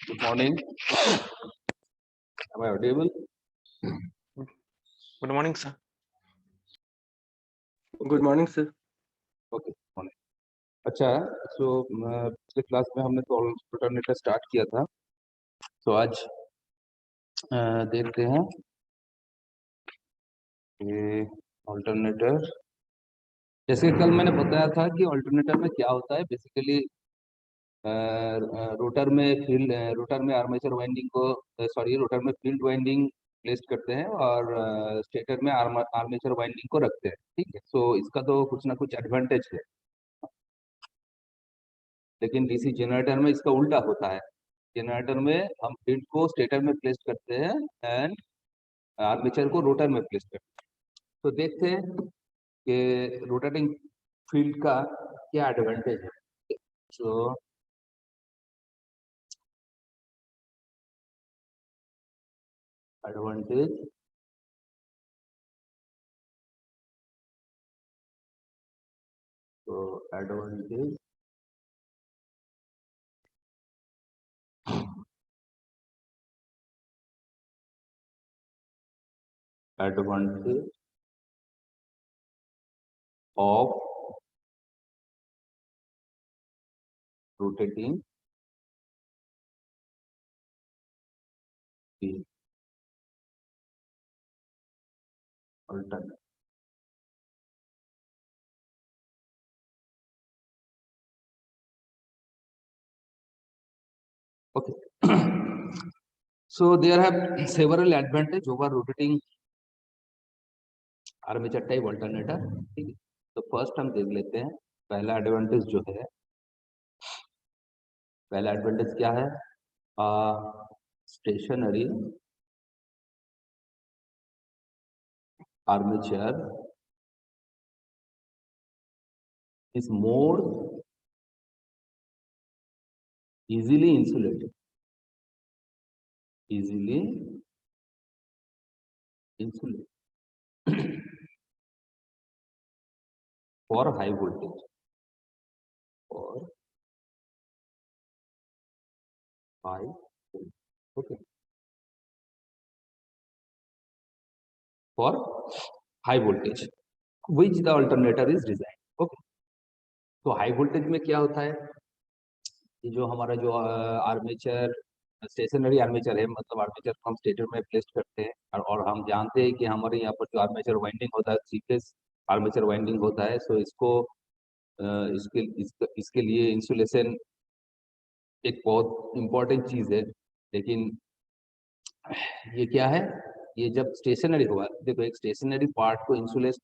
Good morning. Am I audible? Good morning, sir. Good morning, sir. Okay, morning. अच्छा, so पिछले class में हमने तो अल्टरनेटर स्टार्ट किया था, तो आज देखते हैं ये अल्टरनेटर। जैसे कल मैंने बताया था कि अल्टरनेटर में क्या होता है, बेसिकली रोटर में आर्मेचर वाइंडिंग को रोटर में फील्ड वाइंडिंग प्लेस करते हैं और स्टेटर में आर्मेचर वाइंडिंग को रखते हैं। ठीक है, सो इसका तो कुछ ना कुछ एडवांटेज है, लेकिन डीसी जनरेटर में इसका उल्टा होता है। जनरेटर में हम फील्ड को स्टेटर में प्लेस करते हैं एंड आर्मेचर को रोटर में प्लेस करते हैं। तो देखते हैं कि रोटेटिंग फील्ड का क्या एडवांटेज है। So advantage advantage advantage of rotating the alternate. Okay. So there have several advantage over rotating armature type alternator. ठीक है, तो फर्स्ट हम देख लेते हैं पहला एडवांटेज जो है। पहला एडवांटेज क्या है? Stationary armature is more easily insulated for high voltage okay, for high voltage which the alternator is designed. Okay, तो हाई वोल्टेज में क्या होता है कि जो हमारा जो आर्मेचर स्टेशनरी आर्मेचर है, मतलब आर्मेचर को हम स्टेटर में प्लेस करते हैं और हम जानते हैं कि हमारे यहाँ पर जो आर्मेचर वाइंडिंग होता है थ्री फेज आर्मेचर वाइंडिंग होता है। सो इसको इसके लिए इंसुलेशन एक बहुत इम्पोर्टेंट चीज़ है। लेकिन ये क्या है, ये जब स्टेशनरी होगा, देखो एक स्टेशनरी पार्ट को इंसुलेट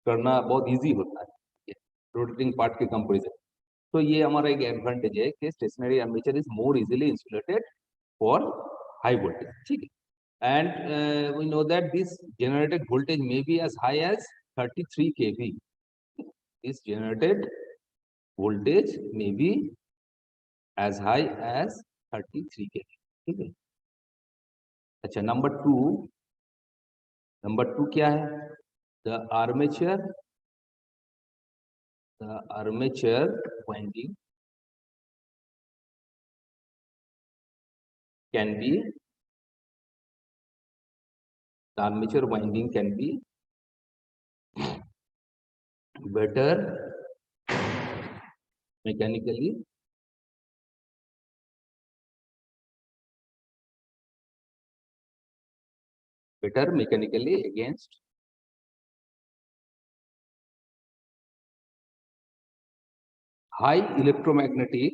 करना बहुत इजी होता है रोटेटिंग पार्ट के कंपेरिजन। तो ये हमारा एक एडवांटेज है कि stationary armature is more easily insulated for high voltage. ठीक है, and we know that this generated voltage may be as high as 33 kV. This generated voltage may be as high as 33 kV. ठीक है, अच्छा number two क्या है? The armature winding can be better mechanically against high electromagnetic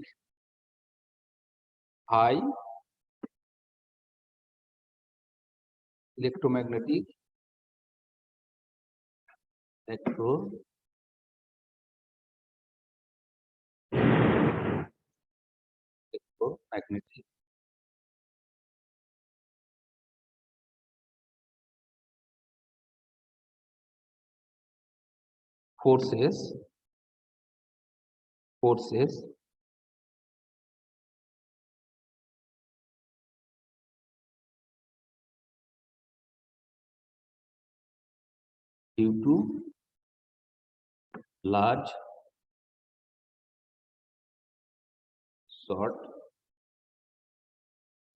electromagnetic forces due to large short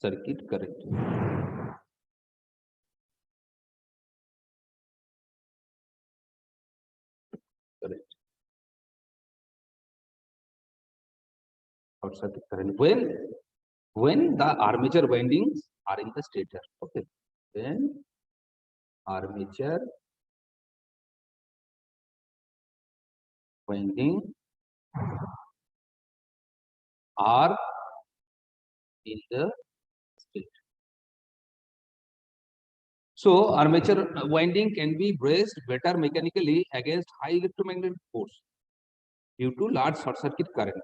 circuit current. Correct. short circuit current when the armature windings are in the stator. Okay, when armature winding are in the stator. So armature winding can be braced better mechanically against high electromagnetic force due to large short circuit current.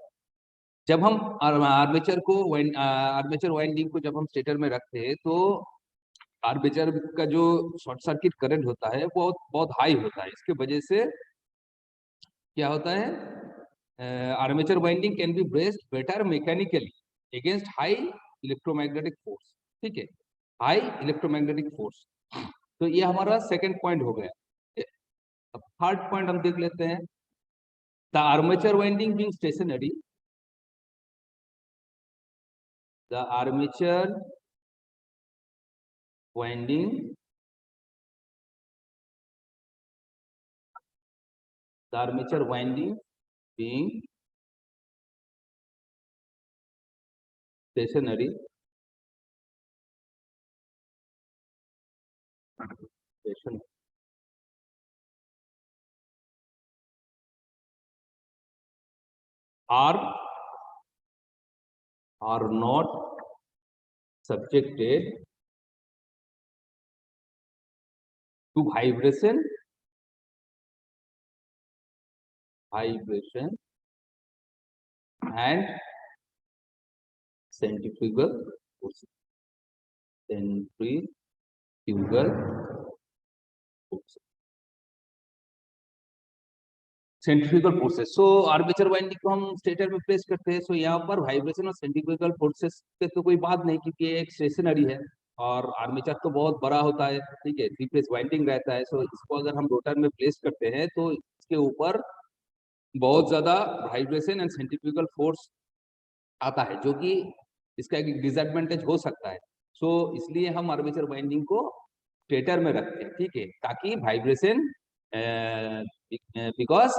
जब हम armature winding को जब हम stator में रखते हैं तो armature का जो शॉर्ट सर्किट करंट होता है वो बहुत हाई होता है। इसके वजह से क्या होता है, armature winding can be braced better mechanically against high electromagnetic force. ठीक है, हाई इलेक्ट्रोमैग्नेटिक फोर्स। तो ये हमारा सेकंड पॉइंट हो गया। अब थर्ड पॉइंट हम देख लेते हैं। The armature winding being stationary, the armature winding being stationary are not subjected to vibration and centrifugal forces. Centrifugal forces. So armature winding को हम स्टेटर में प्लेस करते हैं। सो यहाँ पर वाइब्रेशन और सेंट्रीफ्यूगल फोर्सेस पे तो कोई बात नहीं, क्योंकि एक स्टेशनरी है और आर्मेचर तो बहुत बड़ा होता है। ठीक है, 3 फेज वाइंडिंग रहता है। सो इसको अगर हम रोटर में प्लेस करते हैं तो इसके ऊपर बहुत ज्यादा वाइब्रेशन एंड सेंट्रीफ्यूगल फोर्स आता है, जो कि इसका एक डिसएडवांटेज हो सकता है। सो इसलिए हम आर्मेचर वाइंडिंग को स्टेटर में रखते हैं। ठीक है, ताकि vibration because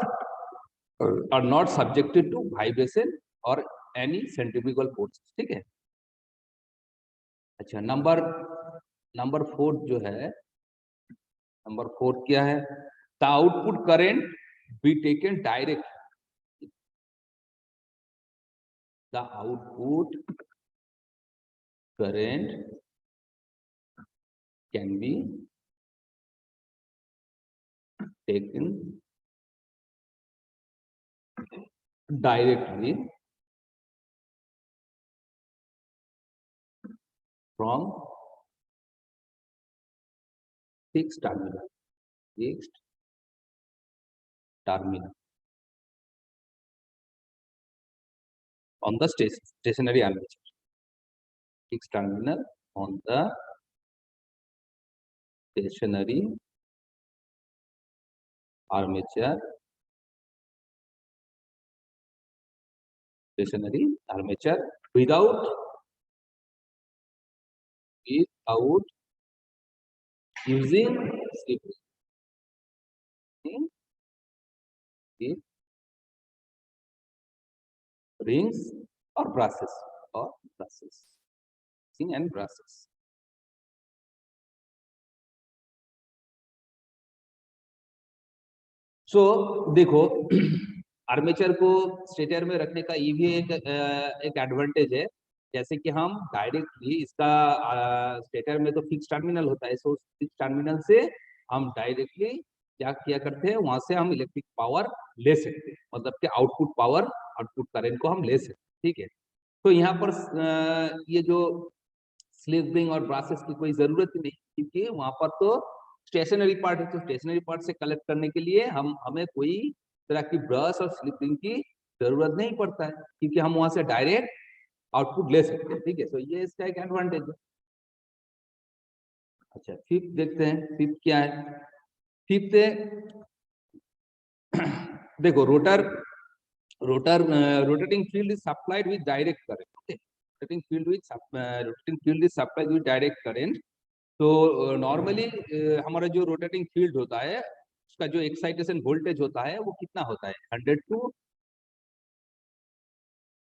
are not subjected to vibration or any centrifugal forces। ठीक है, अच्छा नंबर 4 जो है, नंबर 4 क्या है? The output current be taken direct, the output current can be taken directly from fixed terminal on the stationary armature, fixed terminal on the stationary armature without using slip rings or brushes and brushes। सो देखो, armature को stator में रखने का ये भी एक advantage है। जैसे कि हम डायरेक्टली इसका स्टेटर में तो फिक्स टर्मिनल होता है, सो फिक्स टर्मिनल से हम डायरेक्टली क्या किया करते हैं, वहां से हम इलेक्ट्रिक पावर ले सकते हैं, मतलब कि आउटपुट करंट को हम ले सकते हैं। ठीक है, तो यहाँ पर ये जो स्लिप रिंग और ब्रासेस की कोई जरूरत ही नहीं, क्योंकि वहां पर तो स्टेशनरी पार्ट है। तो स्टेशनरी पार्ट से कलेक्ट करने के लिए हमें कोई तरह की ब्रश और स्लिप रिंग की जरूरत नहीं पड़ता है, क्योंकि हम वहां से डायरेक्ट आउटपुट ले सकते हैं। ठीक है, तो ये इसका एक एडवांटेज है। अच्छा, फिफ्थ देखते हैं, फिफ्थ क्या है? फिफ्थ देखो, rotating field is supplied with direct current. rotating field is supplied with direct current. तो नॉर्मली हमारा जो रोटेटिंग फील्ड होता है उसका जो एक्साइटेशन वोल्टेज होता है वो कितना होता है 100 to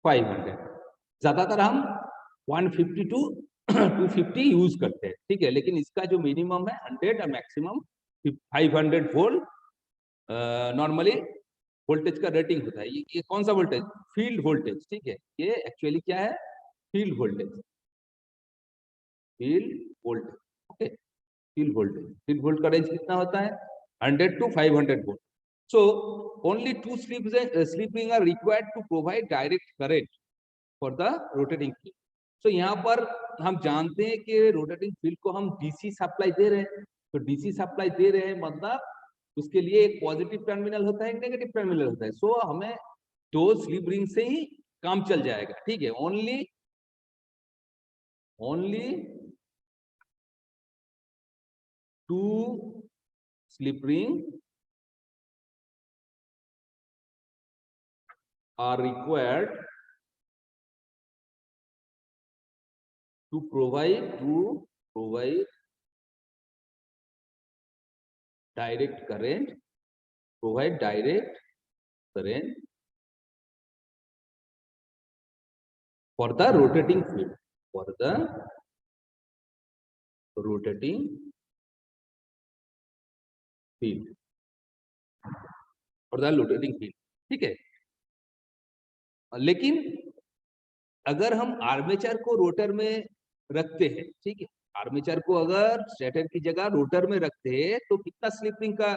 500। ज्यादातर हम 150 to 250 यूज करते हैं, ठीक है, लेकिन इसका जो मिनिमम है 100 और मैक्सिमम 500 वोल्ट नॉर्मली वोल्टेज का रेटिंग होता है। ये कौन सा वोल्टेज? फील्ड वोल्टेज, ठीक है, ये एक्चुअली क्या है? Field voltage, field voltage, okay, field voltage. Field volt का रेंज कितना होता है? 100 to 500 volt. So only two slip ring are required to provide direct current for the rotating field. So यहाँ पर हम जानते हैं कि रोटेटिंग फील्ड को हम डीसी सप्लाई दे रहे हैं, तो डीसी सप्लाई दे रहे हैं मतलब उसके लिए एक पॉजिटिव टर्मिनल होता है, एक नेगेटिव टर्मिनल होता है। सो हमें दो स्लिप रिंग से ही काम चल जाएगा, ठीक है। Only two slip ring are required to provide direct current for the rotating field, for the rotating field, ठीक है। लेकिन अगर हम आर्मेचर को रोटर में रखते हैं, ठीक है, आर्मेचर को अगर स्टेटर की जगह रोटर में रखते हैं तो कितना स्लिप रिंग का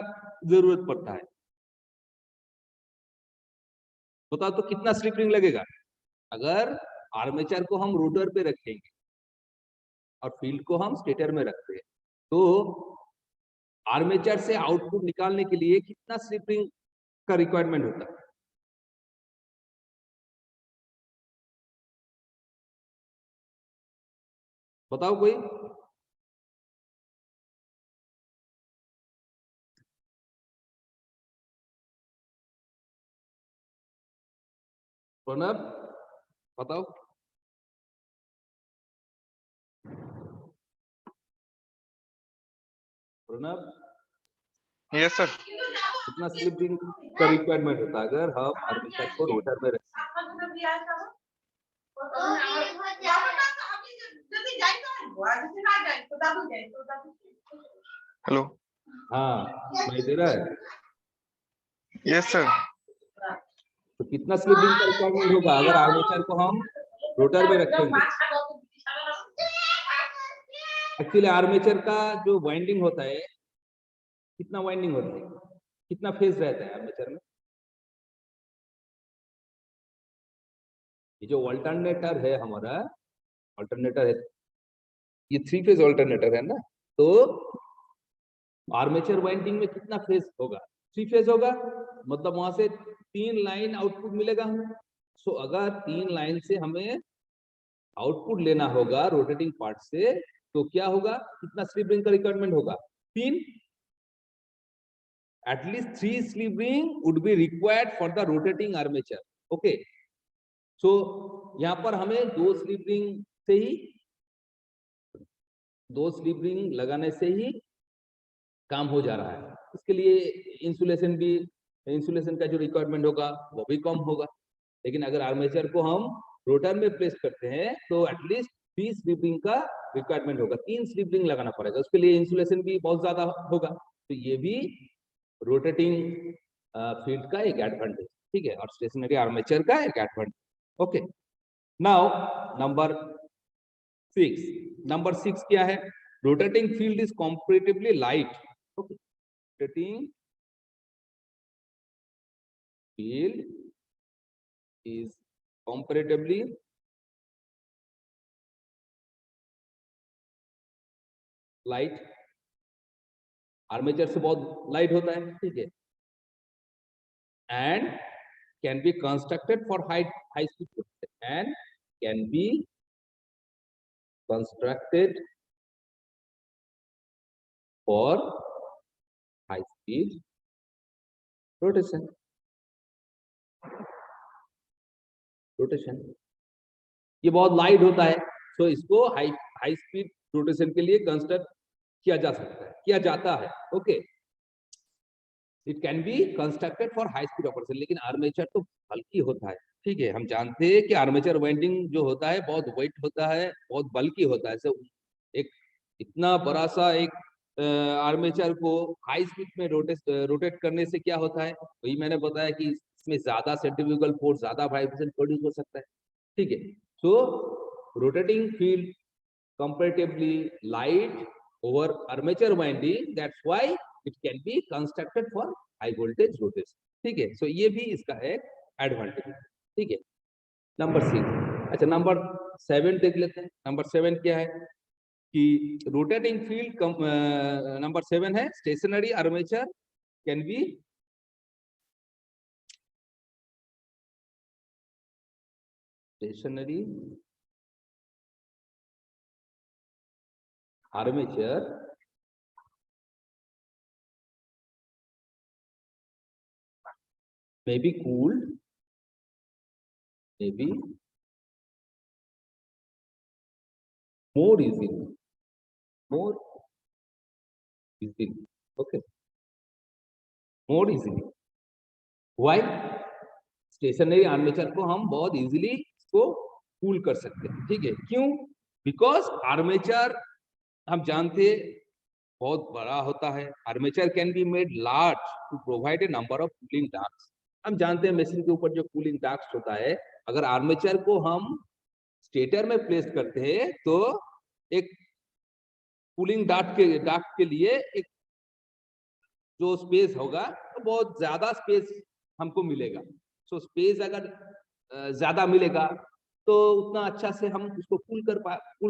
जरूरत पड़ता है? बताओ तो कितना स्लिप रिंग लगेगा? अगर आर्मेचर को हम रोटर पे रखेंगे और फील्ड को हम स्टेटर में रखते हैं तो आर्मेचर से आउटपुट निकालने के लिए कितना स्लिप रिंग का रिक्वायरमेंट होता है? बताओ कोई। प्रणब बताओ। Pranab, yes sir. कितना स्लिप रिंग का रिक्वायरमेंट होता है अगर हम आर्मेचर को रोटर में रखें? हेलो। हाँ, सुनाई दे रहा है? Yes sir. तो कितना स्लिप रिंग का रिक्वायरमेंट होगा अगर आर्मेचर को हम रोटर में रखेंगे? एक्चुअली आर्मेचर का जो वाइंडिंग होता है, कितना वाइंडिंग होता है, कितना फेज रहता है आर्मेचर में? ये जो अल्टरनेटर है हमारा, अल्टरनेटर है, ये 3 फेज अल्टरनेटर है ना, तो आर्मेचर वाइंडिंग में कितना फेज होगा? 3 फेज होगा, मतलब वहां से 3 लाइन आउटपुट मिलेगा हमें। सो अगर 3 लाइन से हमें आउटपुट लेना होगा रोटेटिंग पार्ट से, तो क्या होगा? कितना स्लिप रिंग का रिक्वायरमेंट होगा? 3। At least 3 slip ring would be required for the rotating armature, okay. So यहाँ पर हमें 2 स्लिप रिंग से ही, 2 स्लिप रिंग लगाने से ही काम हो जा रहा है। इसके लिए इंसुलेशन का जो रिक्वायरमेंट होगा वो भी कम होगा। लेकिन अगर आर्मेचर को हम रोटर में प्लेस करते हैं तो एटलीस्ट 3 स्लिप रिंग का रिक्वायरमेंट होगा, 3 स्लिप रिंग लगाना पड़ेगा, उसके लिए इंसुलेशन भी बहुत ज्यादा होगा। तो ये भी रोटेटिंग फील्ड का एक एडवांटेज, ठीक है, और स्टेशनरी आर्मेचर का एक एडवांटेज, ओके। नाउ नंबर 6 क्या है? Rotating field is comparatively light, okay. Rotating field is comparatively light, armature से बहुत लाइट होता है, ठीक है, and can be constructed for high speed, and can be constructed for high speed rotation. ये बहुत लाइट होता है, तो इसको हाई हाई स्पीड रोटेशन के लिए कंस्ट्रक्ट किया जा सकता है, किया जाता है। Okay, it can be constructed for high speed operation. लेकिन आर्मेचर तो बल्कि होता है, ठीक है, हम जानते हैं कि आर्मेचर वाइंडिंग जो होता है बहुत वेट होता है, बहुत बल्कि होता है। सो एक इतना बड़ा सा एक आर्मेचर को हाई स्पीड में रोटेट करने से क्या होता है, वही मैंने बताया कि इसमें ज्यादा सेंट्रीफ्यूगल फोर्स, ज्यादा वाइब्रेशन प्रोड्यूस हो सकता है, ठीक है। So rotating field comparatively light over armature winding, that's why it can be constructed for high voltage rotation, ठीक है। सो ये भी इसका एक एडवांटेज है, ठीक है। नंबर 6, अच्छा नंबर 7 देख लेते हैं। नंबर 7 क्या है कि रोटेटिंग फील्ड, नंबर 7 है stationary armature can be stationary armature may be cooled, may be more easily, more easily, okay, more easily. Why? Stationary armature को हम बहुत इजीली इसको कूल कर सकते हैं, ठीक है। क्यों? बिकॉज आर्मेचर हम जानते बहुत बड़ा होता है। Armature can be made large to provide a number of cooling ducts. हम जानते हैं मशीन के ऊपर जो कूलिंग डक्ट्स होता है, अगर आर्मेचर को हम स्टेटर में प्लेस करते हैं तो एक कूलिंग डक्ट के लिए एक जो स्पेस होगा तो बहुत ज्यादा स्पेस हमको मिलेगा। सो स्पेस अगर ज्यादा मिलेगा तो उतना अच्छा से हम उसको कूल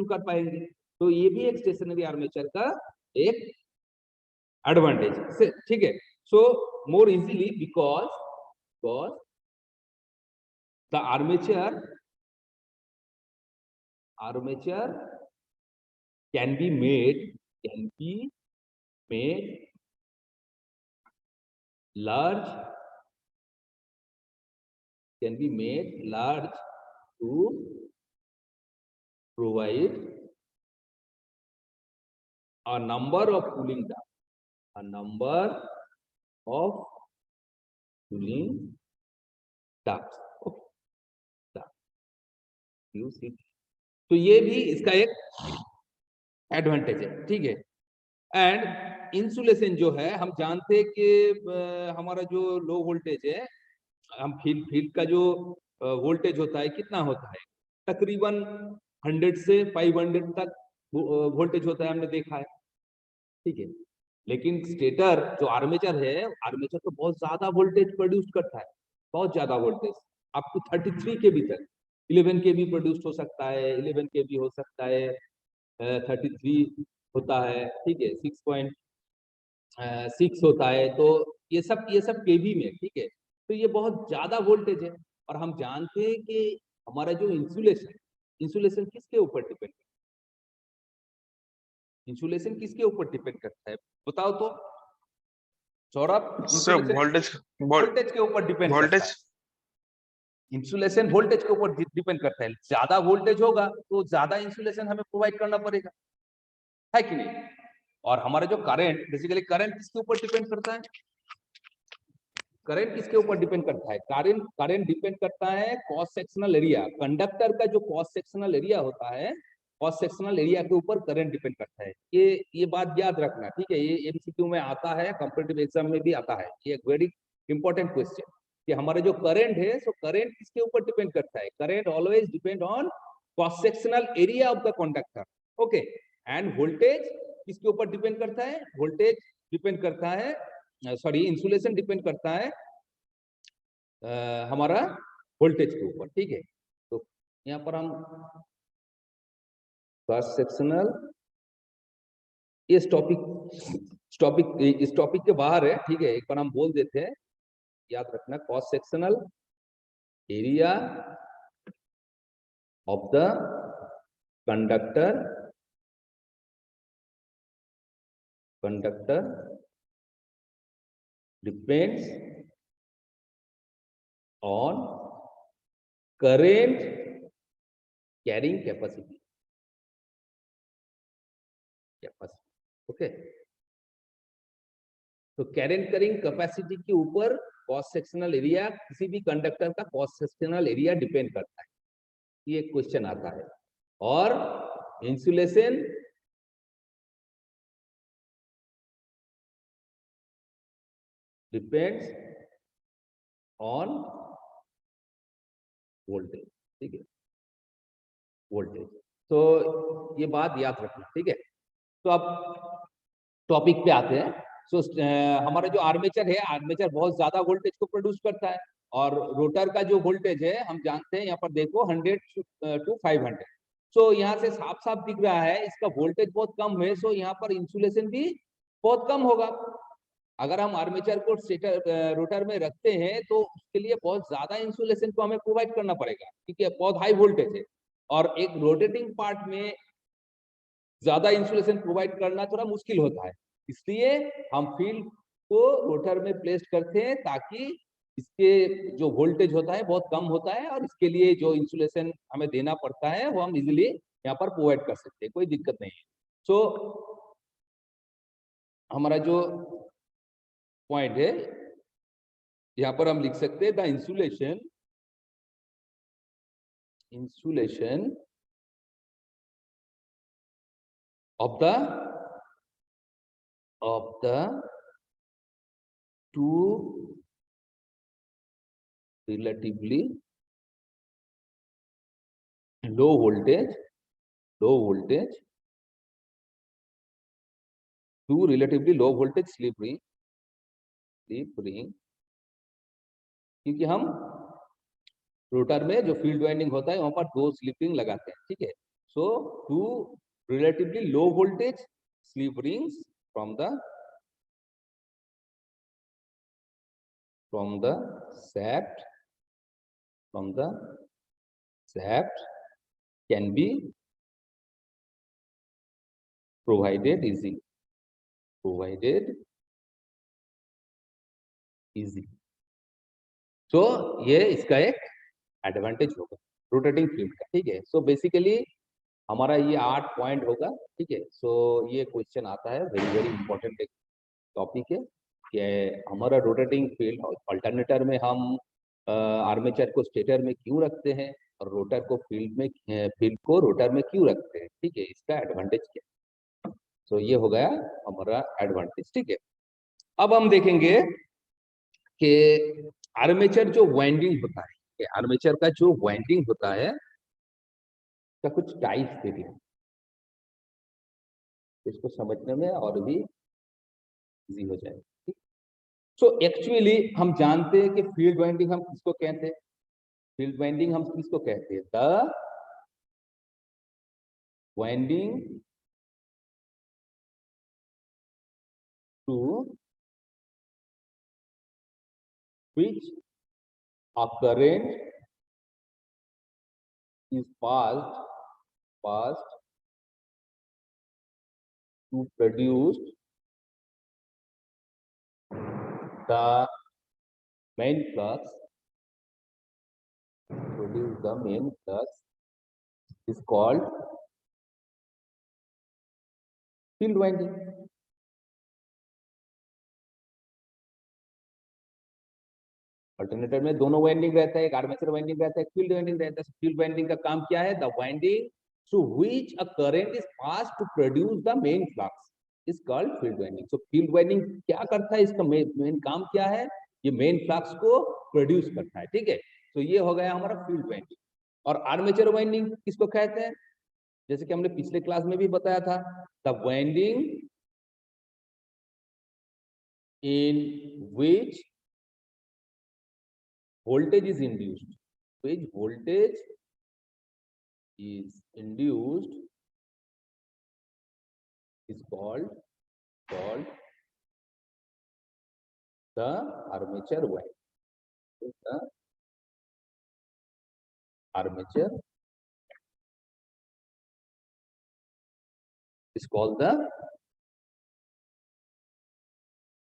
कर पाएंगे। तो ये भी एक स्टेशनरी आर्मेचर का एक एडवांटेज है, ठीक है। So more easily because the armature can be made large to provide a number of cooling ducts, a number of cooling ducts, okay, तो ये भी इसका एक एडवांटेज है, ठीक है। एंड इंसुलेशन जो है हम जानते हैं कि हमारा जो लो वोल्टेज है, हम फील्ड का जो वोल्टेज होता है कितना होता है, तकरीबन 100 से 500 तक वोल्टेज होता है, हमने देखा है, ठीक है। लेकिन स्टेटर जो आर्मेचर है, आर्मेचर तो बहुत ज्यादा वोल्टेज प्रोड्यूस करता है, बहुत ज्यादा वोल्टेज, आपको 33 के भी तक, 11 के भी प्रोड्यूस हो सकता है, 11 के भी हो सकता है, 33 होता है, ठीक है, 6.6 होता है। तो ये सब केवी में, ठीक है। तो ये बहुत ज्यादा वोल्टेज है। और हम जानते हैं कि हमारा जो इंसुलेशन किसके ऊपर डिपेंड है, इंसुलेशन किसके ऊपर डिपेंड करता है, बताओ तो सौरभ। सर वोल्टेज वोल्टेज के ऊपर डिपेंड करता वोल्टेज है, इंसुलेशन वोल्टेज के ऊपर डिपेंड करता है। ज्यादा वोल्टेज होगा तो ज्यादा इंसुलेशन हमें प्रोवाइड करना पड़ेगा, है कि नहीं। और हमारा जो करंट, बेसिकली करंट किसके ऊपर डिपेंड करता है, करंट किसके ऊपर डिपेंड करता है, करंट डिपेंड करता है क्रॉस सेक्शनल एरिया, कंडक्टर का जो क्रॉस सेक्शनल एरिया होता है, क्रॉस सेक्शनल एरिया के ऊपर करंट डिपेंड करता है। ये बात याद रखना, ठीक है। ये एमसीक्यू में आता है, कॉम्पिटिटिव एग्जाम में भी आता है, ये एक वेरी इंपॉर्टेंट क्वेश्चन कि हमारा जो करंट है, सो करंट किसके ऊपर डिपेंड करता है, current always depend on cross sectional area of the conductor, okay. End voltage किसके ऊपर डिपेंड करता है, वोल्टेज डिपेंड करता है, सॉरी, इंसुलेशन डिपेंड करता है हमारा वोल्टेज के ऊपर, ठीक है। तो यहाँ पर हम क्रॉस सेक्शनल, इस टॉपिक के बाहर है, ठीक है, एक बार हम बोल देते हैं, याद रखना, cross sectional area of the conductor depends on current carrying capacity, okay. तो कैरिंग कैपेसिटी के ऊपर क्रॉस सेक्शनल एरिया, किसी भी कंडक्टर का क्रॉस सेक्शनल एरिया डिपेंड करता है, ये क्वेश्चन आता है। और इंसुलेशन डिपेंड्स ऑन वोल्टेज, ठीक है, वोल्टेज। तो ये बात याद रखना, ठीक है। तो अब टॉपिक पे आते हैं। सो हमारा जो आर्मेचर है, आर्मेचर बहुत ज्यादा वोल्टेज को प्रोड्यूस करता है, और रोटर का जो वोल्टेज है हम जानते हैं, यहाँ पर देखो 100 to 500। सो यहाँ से साफ साफ दिख रहा है इसका वोल्टेज बहुत कम है, सो यहाँ पर इंसुलेशन भी बहुत कम होगा। अगर हम आर्मेचर को रोटर में रखते हैं तो उसके लिए बहुत ज्यादा इंसुलेशन को हमें प्रोवाइड करना पड़ेगा, ठीक है, बहुत हाई वोल्टेज है। और एक रोटेटिंग पार्ट में ज्यादा इंसुलेशन प्रोवाइड करना थोड़ा मुश्किल होता है, इसलिए हम फील्ड को रोटर में प्लेस करते हैं ताकि इसके जो वोल्टेज होता है बहुत कम होता है, और इसके लिए जो इंसुलेशन हमें देना पड़ता है वो हम इजिली यहाँ पर प्रोवाइड कर सकते हैं, कोई दिक्कत नहीं है। सो हमारा जो पॉइंट है यहाँ पर हम लिख सकते हैं, the insulation of the two relatively low voltage two relatively low voltage slip ring, क्योंकि हम रोटर में जो फील्ड वाइंडिंग होता है वहां पर 2 स्लिप रिंग लगाते हैं, ठीक है। सो 2 relatively low voltage slip rings from the shaft can be provided easily, तो ये इसका एक एडवांटेज होगा रोटेटिंग फील्ड का, ठीक है। सो बेसिकली हमारा ये 8 पॉइंट होगा, ठीक है। सो ये क्वेश्चन आता है, वेरी वेरी इंपॉर्टेंट एक टॉपिक है कि हमारा रोटेटिंग फील्ड अल्टरनेटर में हम आर्मेचर को स्टेटर में क्यों रखते हैं और रोटर को फील्ड को रोटर में क्यों रखते हैं, ठीक है, इसका एडवांटेज क्या। सो ये हो गया हमारा एडवांटेज, ठीक है। अब हम देखेंगे कि आर्मेचर जो वाइंडिंग होता है, आर्मेचर का जो वाइंडिंग होता है का कुछ टाइप्स देख लें, इसको समझने में और भी इजी हो जाए, ठीक। सो एक्चुअली हम जानते हैं कि फील्ड वाइंडिंग हम किसको कहते हैं, फील्ड वाइंडिंग हम किसको कहते हैं, the winding to which a current is passed to produce the main flux, is called field winding. Alternator में दोनों वाइंडिंग रहता है, एक आर्मेचर वाइंडिंग रहता है, फील्ड वाइंडिंग रहता है। फील्ड वाइंडिंग का काम क्या है, the winding through which a current is passed to produce the main flux is called field winding. So field winding क्या करता है, इसका मेन काम क्या है, ये मेन फ्लक्स को प्रोड्यूस करता है, ठीक है। तो ये हो गया हमारा फील्ड वाइंडिंग। और आर्मेचर वाइंडिंग किसको कहते हैं, जैसे कि हमने पिछले क्लास में भी बताया था, the winding in which voltage is induced, is called the armature winding. The armature is called the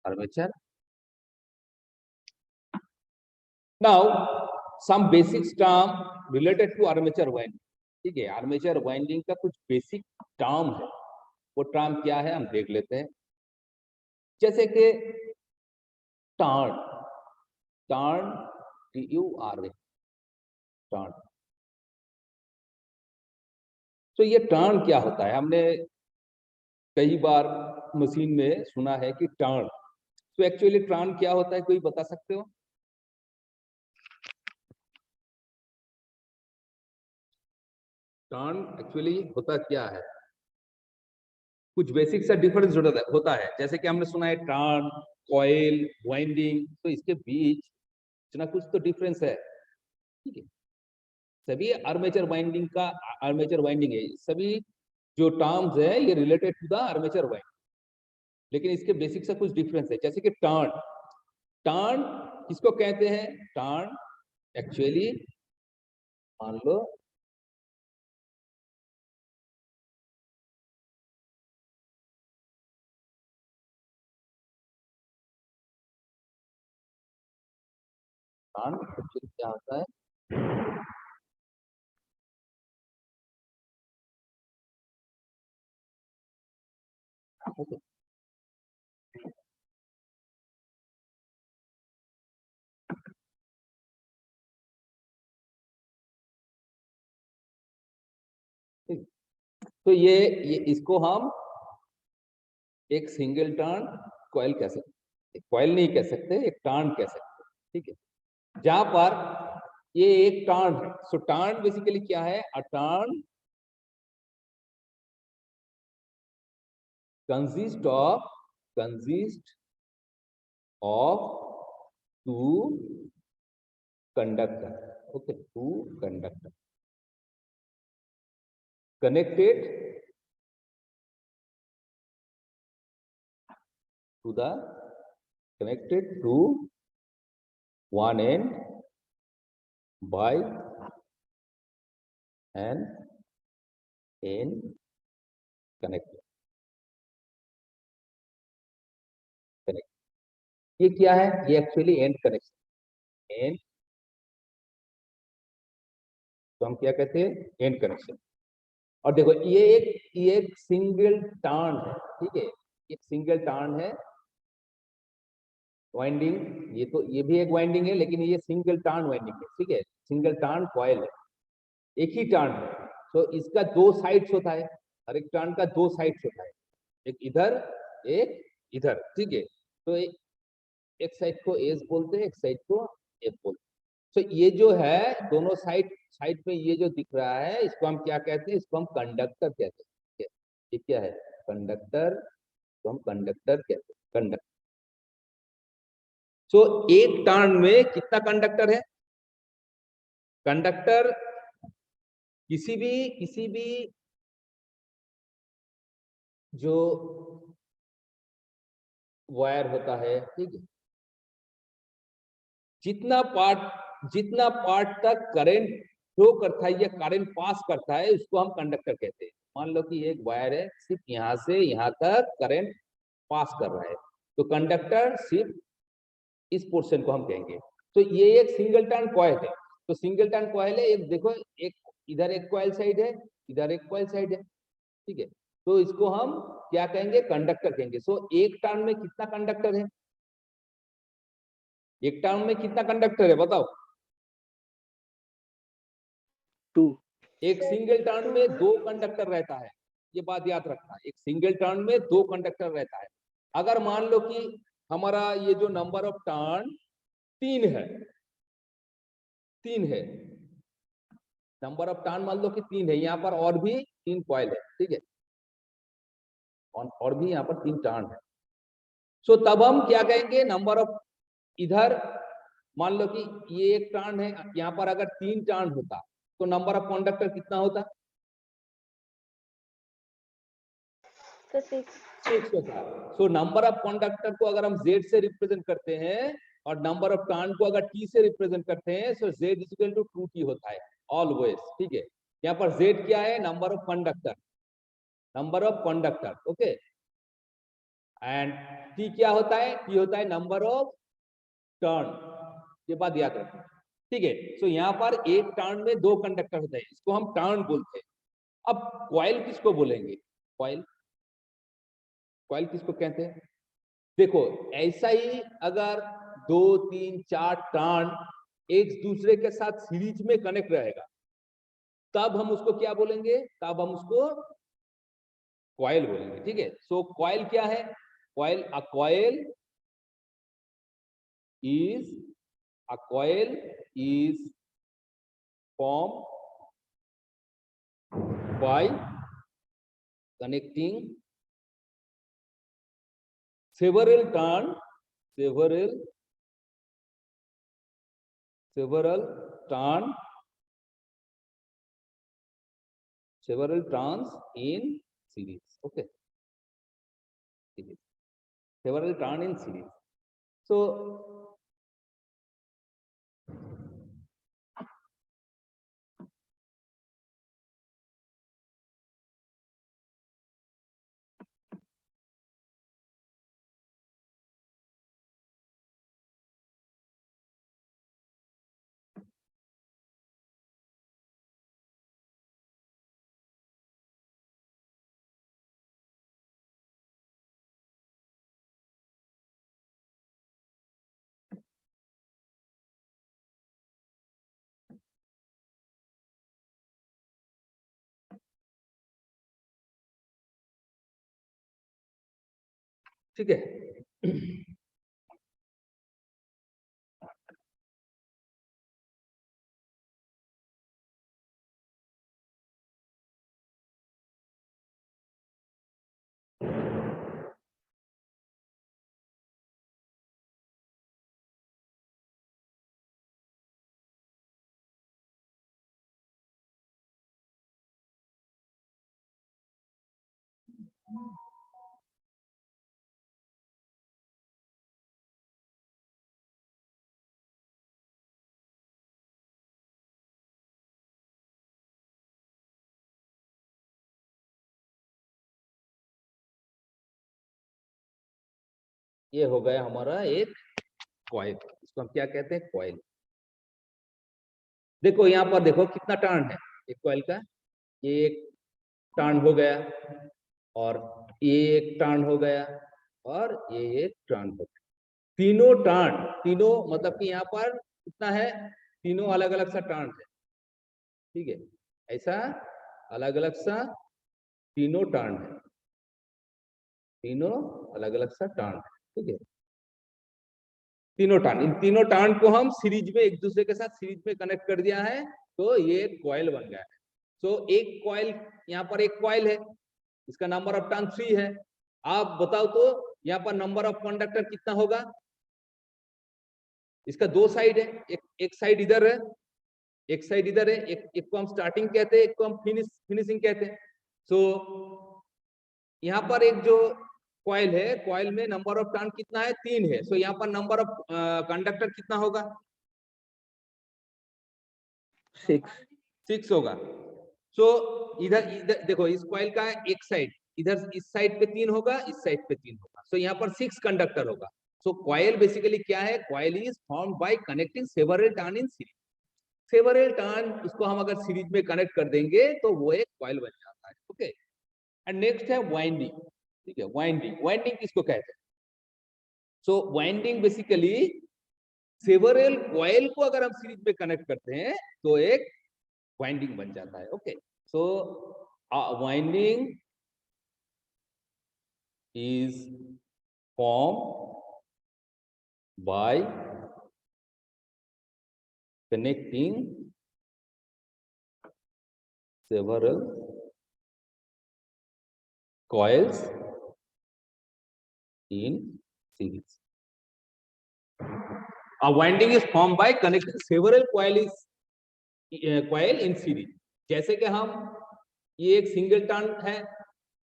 armature. Now some basic term related to armature winding, ठीक है। आर्मेचर वाइंडिंग का कुछ बेसिक टर्म है, वो टर्म क्या है हम देख लेते हैं। जैसे कि टर्न, टर्न, TURN, टर्न। तो ये टर्न क्या होता है, हमने कई बार मशीन में सुना है कि टर्न, तो एक्चुअली टर्न क्या होता है, कोई बता सकते हो? टर्न एक्चुअली होता क्या है? कुछ बेसिक सा डिफरेंस होता है, जैसे कि हमने सुना है टर्न, कॉइल, वाइंडिंग, तो इसके बीच कुछ ना कुछ तो डिफरेंस है, ठीक है। सभी आर्मेचर वाइंडिंग का, आर्मेचर वाइंडिंग है, सभी जो टर्म्स है ये related to the armature winding, लेकिन इसके बेसिक से कुछ डिफरेंस है। जैसे कि टर्न, टर्न किसको कहते हैं? टर्न एक्चुअली मान लो टर्न एक्चुअली क्या होता है, तो ये इसको हम एक सिंगल टर्न कॉइल कह सकते, कॉइल नहीं कह सकते, एक टर्न कह सकते, ठीक है। जहां पर ये एक टर्न है, सो टर्न बेसिकली क्या है? A turn consist of two conductor, okay, two conductor connected to the connected to one end by an end connector, connect। ये क्या है? ये एक्चुअली एंड कनेक्शन, एंड, तो हम क्या कहते हैं? And connection. और देखो ये एक सिंगल टर्न है, ठीक है, एक सिंगल टर्न है वाइंडिंग, ये तो ये भी एक वाइंडिंग है, लेकिन ये सिंगल टर्न वाइंडिंग है, ठीक है, सिंगल टर्न कॉइल है, एक ही टर्न है। तो इसका दो साइड्स होता है, हर एक टर्न का दो साइड्स होता है, एक इधर, एक इधर, ठीक है। तो एक साइड को एस बोलते हैं, एक साइड को एफ बोलते हैं। तो ये जो है दोनों साइड साइड में ये जो दिख रहा है, इसको हम क्या कहते हैं? इसको हम कंडक्टर कहते हैं। ये क्या है? कंडक्टर, तो हम कंडक्टर कहते हैं, कंडक्टर। सो एक टर्न में कितना कंडक्टर है? कंडक्टर किसी भी जो वायर होता है, ठीक है, जितना पार्ट तक करंट फ्लो करता है या करंट पास करता है, उसको हम कंडक्टर कहते हैं। मान लो कि एक वायर है, सिर्फ यहां से यहां तक करंट पास कर रहा है, तो कंडक्टर सिर्फ इस पोर्शन को हम कहेंगे। तो ये एक सिंगल टर्न कॉइल है, तो सिंगल टर्न कॉइल है, एक देखो, एक इधर एक कॉइल साइड है, इधर एक कॉइल साइड है, ठीक है, तो इसको हम क्या कहेंगे? कंडक्टर कहेंगे। सो एक टर्न में कितना कंडक्टर है? एक टर्न में कितना कंडक्टर है बताओ? 2। एक सिंगल टर्न में दो कंडक्टर रहता है, ये बात याद रखना, एक सिंगल टर्न में दो कंडक्टर रहता है। अगर मान लो कि हमारा ये जो नंबर ऑफ टर्न 3 है, 3 है, नंबर ऑफ टर्न मान लो कि 3 है, यहाँ पर और भी 3 कॉइल है, ठीक है, और भी यहाँ पर 3 टर्न है। सो तब हम क्या कहेंगे? नंबर ऑफ, इधर मान लो कि ये एक टर्न है, यहाँ पर अगर 3 टर्न होता तो नंबर ऑफ कंडक्टर कितना होता? 6 होता। सो नंबर ऑफ कंडक्टर को अगर हम Z से रिप्रेजेंट करते हैं और नंबर ऑफ टर्न को अगर T से रिप्रेजेंट करते हैं, so Z is equal to 2T होता है ऑलवेज, ठीक है। यहाँ पर Z क्या है? Number of conductor, number of conductor, okay, and T क्या होता है? T होता है नंबर ऑफ टर्न, ये बात याद रखना। ठीक है। सो यहाँ पर एक टर्न में 2 कंडक्टर होते हैं, इसको हम टर्न बोलते हैं। अब कॉइल किसको बोलेंगे? कॉइल, कॉइल किसको कहते हैं? देखो ऐसा ही अगर 2 3 4 टर्न एक दूसरे के साथ सीरीज में कनेक्ट रहेगा, तब हम उसको क्या बोलेंगे? तब हम उसको कॉइल बोलेंगे। ठीक है। सो कॉइल क्या है? Coil, a coil is formed by connecting several turns in series. Okay, several turns in series. So ठीक है। ये हो गया हमारा एक कॉइल, इसको हम क्या कहते हैं? कॉइल। देखो यहाँ पर देखो कितना टर्न है एक कॉइल का। ये एक टर्न हो गया, और ये एक टर्न हो गया, और ये एक टर्न हो गया। तीनों टर्न, तीनों मतलब कि यहाँ पर कितना है? तीनों अलग अलग सा टर्न है। ठीक है, ऐसा अलग अलग सा तीनों टर्न है, तीनों अलग अलग सा टर्न है। ठीक है, तीनों टर्न, इन तीनों टर्न को हम सीरीज में एक दूसरे के साथ सीरीज में कनेक्ट कर दिया है, तो ये कॉइल बन गया है। सो एक कॉइल, यहाँ पर एक कॉइल है, इसका नंबर ऑफ टर्न 3 है। आप बताओ तो यहाँ पर नंबर ऑफ कंडक्टर कितना होगा? इसका 2 साइड है, एक साइड इधर है, एक साइड इधर है, एक को हम स्टार्टिंग कहते हैं, एक को हम फिनिशिंग कहते हैं। सो यहाँ पर एक जो कॉइल है, कॉइल में नंबर ऑफ टर्न कितना है? 3 है। सो यहाँ पर नंबर ऑफ कंडक्टर कितना होगा? 6 होगा। सो इधर इधर देखो, इस कॉइल का एक साइड इधर, इस साइड पे 3 होगा, इस साइड पे 3 होगा। सो यहाँ पर 6 कंडक्टर होगा। सो कॉइल बेसिकली क्या है? Coil is formed by connecting several turn in series. Several turn, इसको हम अगर सीरीज में कनेक्ट कर देंगे तो वो एक कॉइल बन जाता है। ओके, एंड नेक्स्ट है वाइंडिंग। ठीक है, वाइंडिंग, वाइंडिंग किसको कहते हैं? सो वाइंडिंग बेसिकली सेवरल कॉइल को अगर हम सीरीज में कनेक्ट करते हैं तो एक वाइंडिंग बन जाता है। Okay, so winding is formed by connecting several coils in series. A winding is formed by connecting several coil in series. जैसे कि हम, ये एक सिंगल टर्न है,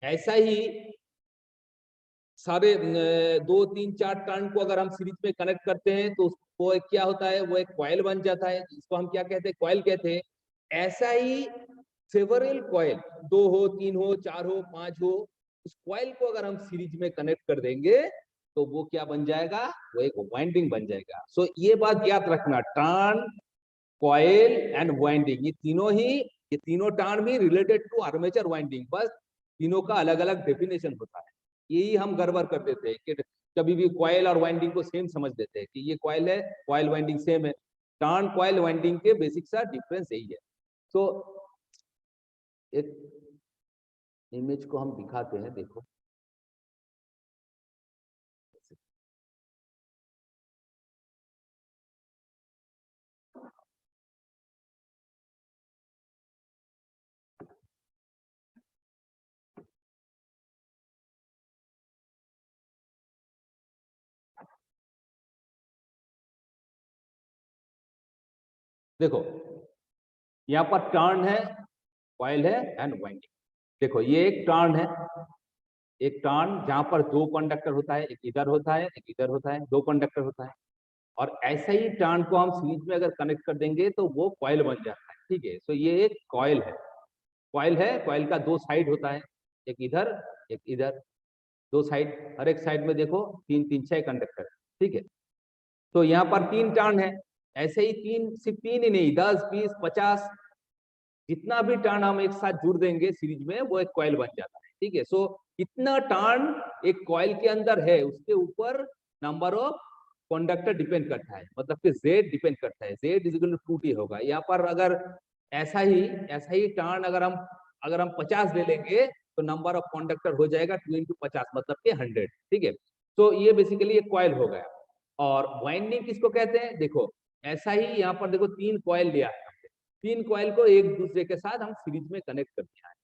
ऐसा ही सारे 2 3 4 टर्न को अगर हम सीरीज में कनेक्ट करते हैं तो वो क्या होता है? वो एक कॉइल बन जाता है, इसको हम क्या कहते हैं? कॉइल कहते हैं। ऐसा ही सेवरल कॉइल, 2 हो, 3 हो, 4 हो, 5 हो, उस कॉइल को अगर हम सीरीज में कनेक्ट कर देंगे तो वो क्या बन जाएगा? वो एक वाइंडिंग बन जाएगा। सो ये बात याद रखना, टर्न कॉइल एंड वाइंडिंग, ये तीनों टर्म भी रिलेटेड टू आर्मेचर वाइंडिंग, बस तीनों का अलग अलग डेफिनेशन होता है। यही हम गड़बड़ कर देते हैं कि कभी भी कॉइल और वाइंडिंग को सेम समझ देते हैं कि ये कॉइल है, कॉइल वाइंडिंग सेम है। टर्न कॉइल वाइंडिंग के बेसिक सा डिफरेंस यही है। तो एक इमेज को हम दिखाते हैं, देखो देखो यहाँ पर टर्न है, कॉइल है एंड वाइंडिंग। देखो ये एक टर्न है, एक टर्न जहां पर दो कंडक्टर होता है, एक इधर होता है एक इधर होता है, दो कंडक्टर होता है। और ऐसा ही टर्न को हम सीरीज में अगर कनेक्ट कर देंगे तो वो कॉइल बन जाता है। ठीक है, तो ये एक कॉइल है, कॉइल है, कॉइल का दो साइड होता है, एक इधर एक इधर, दो साइड, हर एक साइड में देखो तीन तीन छह कंडक्टर। ठीक है, तो यहाँ पर तीन टर्न है, ऐसे ही तीन, सिर्फ तीन ही नहीं, 10 20 50 जितना भी टर्न हम एक साथ जुड़ देंगे सीरीज में वो एक कॉइल बन जाता है। ठीक है, सो कितना टर्न एक कॉइल के अंदर है उसके ऊपर नंबर ऑफ कंडक्टर डिपेंड करता है, मतलब कि Z डिपेंड करता है, Z is equal to 2T होगा। यहाँ पर अगर ऐसा ही टर्न अगर हम 50 ले लेंगे तो नंबर ऑफ कंडक्टर हो जाएगा 2 into 50 मतलब कि 100। ठीक है, तो ये बेसिकली एक कॉइल हो गया। और वाइंडिंग किसको कहते हैं, देखो ऐसा ही यहाँ पर देखो तीन कॉइल लिया है, तीन कॉइल को एक दूसरे के साथ हम सीरीज में कनेक्ट कर दिया है।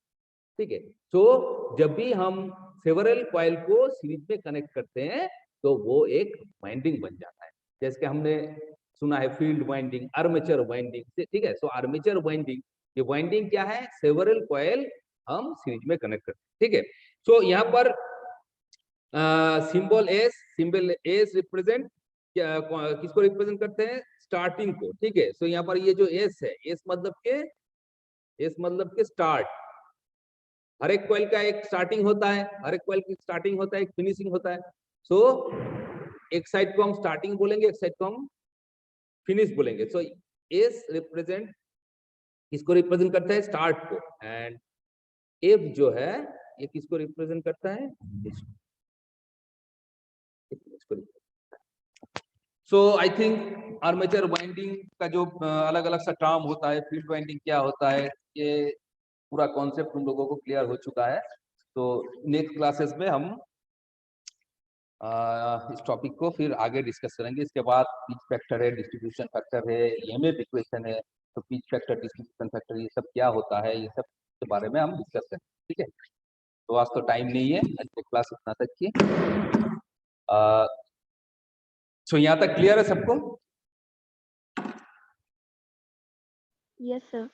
ठीक है, तो जब भी हम सेवरल कॉइल को सीरीज में कनेक्ट करते हैं तो वो एक वाइंडिंग बन जाता है। जैसे कि हमने सुना है फील्ड वाइंडिंग, आर्मेचर वाइंडिंग से। ठीक है, सो आर्मेचर वाइंडिंग, ये वाइंडिंग क्या है, सेवरल कॉइल हम सीरीज में कनेक्ट करते हैं। ठीक है, सो यहाँ पर सिंबल एस रिप्रेजेंट किसको रिप्रेजेंट करते हैं, स्टार्टिंग को। ठीक है, सो यहाँ पर ये जो एस है, एस मतलब के स्टार्ट। हर एक कॉइल का एक स्टार्टिंग होता है, हर एक कॉइल की स्टार्टिंग होता है, एक फिनिशिंग होता है। सो एक साइड को हम स्टार्टिंग बोलेंगे, एक साइड को हम फिनिश बोलेंगे। सो एस रिप्रेजेंट किसको रिप्रेजेंट करता है, स्टार्ट को। एंड एफ जो है ये किसको रिप्रेजेंट करता है, सो आई थिंक आर्मेचर वाइंडिंग का जो अलग अलग सा टर्म होता है, फील्ड वाइंडिंग क्या होता है, ये पूरा कॉन्सेप्ट तुम लोगों को क्लियर हो चुका है। तो नेक्स्ट क्लासेस में हम इस टॉपिक को फिर आगे डिस्कस करेंगे। इसके बाद पिच फैक्टर है, डिस्ट्रीब्यूशन फैक्टर है, ईएमएफ इक्वेशन है, तो पिच फैक्टर, डिस्ट्रीब्यूशन फैक्टर, ये सब क्या होता है, ये सब के बारे में हम डिस्कस करेंगे। ठीक है, तो आज तो टाइम नहीं है, आज की क्लास इतना तक की। सो यहाँ तक क्लियर है सबको? Yes sir.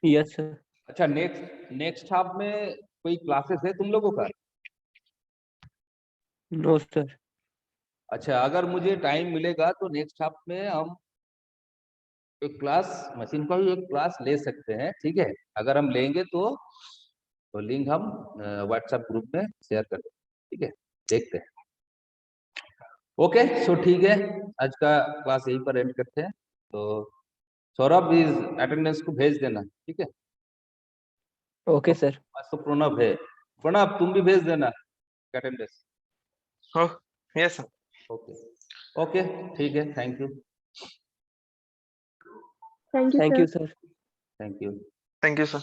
Yes sir. अच्छा, नेक्स्ट हाफ में कोई क्लासेस है तुम लोगों का? No sir. अच्छा, अगर मुझे टाइम मिलेगा तो नेक्स्ट हाफ में हम एक क्लास, मशीन का ही एक क्लास ले सकते हैं। ठीक है, अगर हम लेंगे तो लिंक हम व्हाट्सएप ग्रुप में शेयर कर देंगे। ठीक है, देखते हैं। ओके, सो ठीक है, आज का क्लास यहीं पर एंड करते हैं। तो सौरभ इस अटेंडेंस को भेज देना। ठीक है, ओके सर। आज तो प्रणव है, प्रणव तुम भी भेज देना attendance. Yes sir. Okay okay, ठीक है, thank you. Thank you thank sir. You sir. Thank you. Thank you sir.